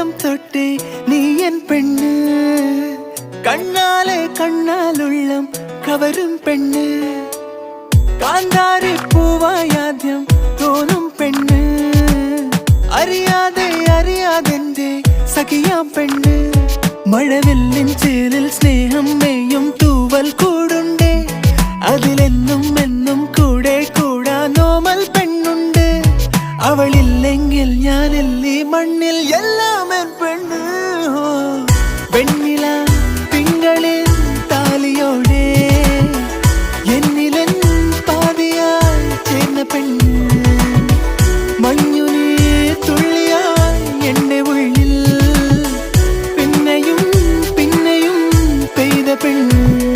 உள்ளம் தொட்டே நீ என் பெண்ணு கண்ணாலே கண்ணால் உள்ளம் கவரும் பெண்ணு കാന്താരി പൂവായാദ്യം തോന്നും പെണ്ണ് അറിയാതെ അറിയാതെന്റെ സഖിയാം പെണ്ണ് മഴവില്ലിൻ ചേലിൽ സ്നേഹം മെയ്യും